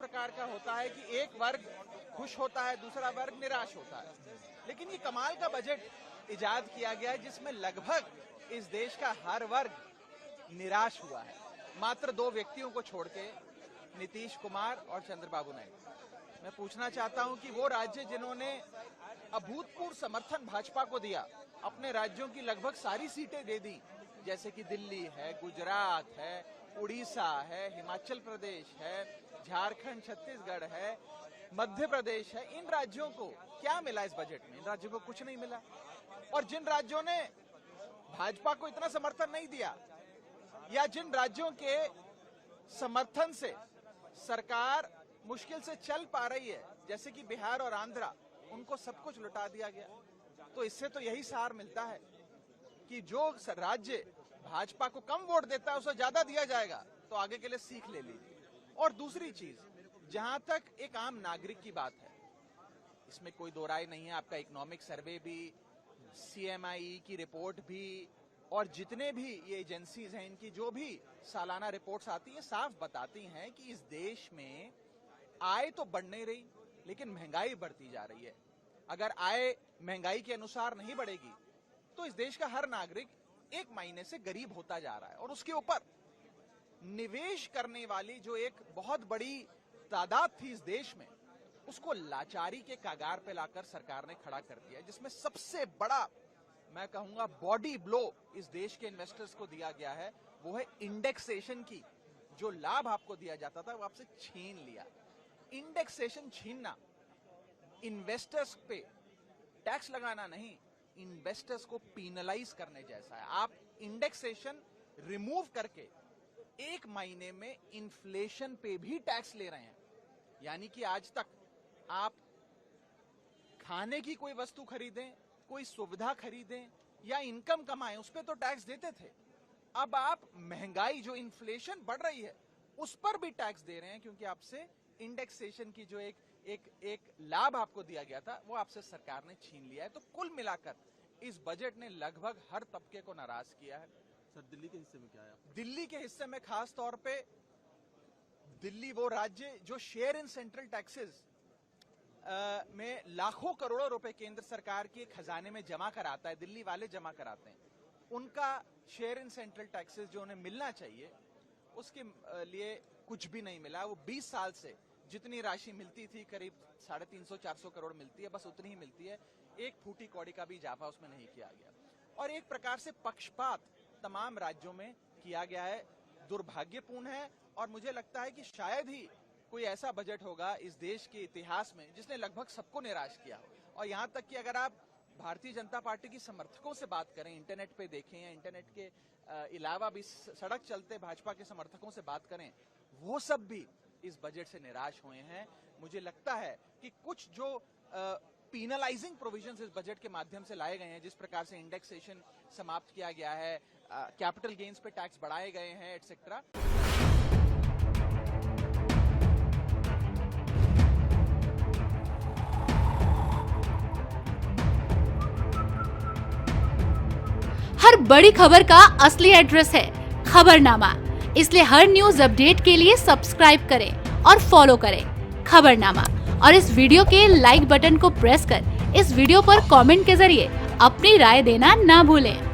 प्रकार का होता है कि एक वर्ग खुश होता है, दूसरा वर्ग निराश होता है। लेकिन ये कमाल का बजट इजाद किया गया है जिसमें लगभग इस देश का हर वर्ग निराश हुआ है, मात्र दो व्यक्तियों को छोड़ के, नीतीश कुमार और चंद्रबाबू नायडू। मैं पूछना चाहता हूं कि वो राज्य जिन्होंने अभूतपूर्व समर्थन भाजपा को दिया, अपने राज्यों की लगभग सारी सीटें दे दी, जैसे कि दिल्ली है, गुजरात है, उड़ीसा है, हिमाचल प्रदेश है, झारखंड, छत्तीसगढ़ है, मध्य प्रदेश है, इन राज्यों को क्या मिला इस बजट में? इन राज्यों को कुछ नहीं मिला। और जिन राज्यों ने भाजपा को इतना समर्थन नहीं दिया, या जिन राज्यों के समर्थन से सरकार मुश्किल से चल पा रही है, जैसे कि बिहार और आंध्रा, उनको सब कुछ लुटा दिया गया। तो इससे तो यही सार मिलता है कि जो राज्य भाजपा को कम वोट देता है उसे ज्यादा दिया जाएगा, तो आगे के लिए सीख ले लीजिए। और दूसरी चीज, जहां तक एक आम नागरिक की बात है, इसमें कोई दो राय नहीं है, आपका इकोनॉमिक सर्वे भी, CMI की रिपोर्ट भी, और जितने भी ये एजेंसीज हैं, इनकी जो भी सालाना रिपोर्ट्स आती हैं, साफ बताती हैं कि इस देश में आय तो बढ़ नहीं रही, लेकिन महंगाई बढ़ती जा रही है। अगर आय महंगाई के अनुसार नहीं बढ़ेगी, तो इस देश का हर नागरिक एक महीने से गरीब होता जा रहा है। और उसके ऊपर निवेश करने वाली जो एक बहुत बड़ी तादाद थी इस देश में, उसको लाचारी के कगार पे लाकर सरकार ने खड़ा कर दिया, जिसमें सबसे बड़ा, मैं कहूंगा, बॉडी ब्लो इस देश के इन्वेस्टर्स को दिया गया है, वो है इंडेक्सेशन की। जो लाभ आपको दिया जाता था वो आपसे छीन लिया। इंडेक्सेशन छीनना इन्वेस्टर्स पे टैक्स लगाना नहीं, इन्वेस्टर्स को पीनलाइज करने जैसा है। आप इंडेक्सेशन रिमूव करके एक महीने में इन्फ्लेशन पे भी टैक्स ले रहे हैं। यानी कि आज तक आप खाने की कोई वस्तु खरीदें, कोई सुविधा खरीदें या इनकम कमाएं, उस पर तो टैक्स देते थे। अब आप महंगाई, जो इन्फ्लेशन बढ़ रही है, उस पर भी टैक्स दे रहे हैं, क्योंकि आपसे इंडेक्सेशन की जो एक लाभ आपको दिया गया था, वो आपसे सरकार ने छीन लिया है। तो कुल मिलाकर इस बजट ने लगभग हर तबके को नाराज किया है। सर, दिल्ली के हिस्से में क्या है? दिल्ली के हिस्से में खास तौर पे, दिल्ली वो राज्य जो शेयर इन सेंट्रल टैक्सेस में लाखों करोड़ों रुपए केंद्र सरकार के खजाने में जमा कराता है, दिल्ली वाले जमा कराते हैं, उनका शेयर इन सेंट्रल टैक्सेस जो उन्हें मिलना चाहिए, उसके लिए कुछ भी नहीं मिला। वो 20 साल से जितनी राशि मिलती थी, करीब 350-400 करोड़ मिलती है, बस उतनी ही मिलती है। एक फूटी कौड़ी का भी इजाफा उसमें नहीं किया गया। और एक प्रकार से पक्षपात तमाम राज्यों में किया गया है, दुर्भाग्यपूर्ण है। और मुझे लगता है कि शायद ही कोई ऐसा बजट होगा इस देश के इतिहास में जिसने लगभग सबको निराश किया। और यहां तक कि अगर आप भारतीय जनता पार्टी की समर्थकों से बात करें, इंटरनेट पे देखें या इंटरनेट के अलावा भी सड़क चलते भाजपा के समर्थकों से बात करें, वो सब भी इस बजट से निराश हुए हैं। मुझे लगता है कि कुछ जो पीनलाइजिंग प्रोविजंस इस बजट के माध्यम से लाए गए हैं, जिस प्रकार से इंडेक्सेशन समाप्त किया गया है, कैपिटल गेन्स पे टैक्स बढ़ाए गए हैं, एटसेट्रा। हर बड़ी खबर का असली एड्रेस है खबरनामा, इसलिए हर न्यूज अपडेट के लिए सब्सक्राइब करें और फॉलो करें खबरनामा। और इस वीडियो के लाइक बटन को प्रेस कर इस वीडियो पर कमेंट के जरिए अपनी राय देना ना भूलें।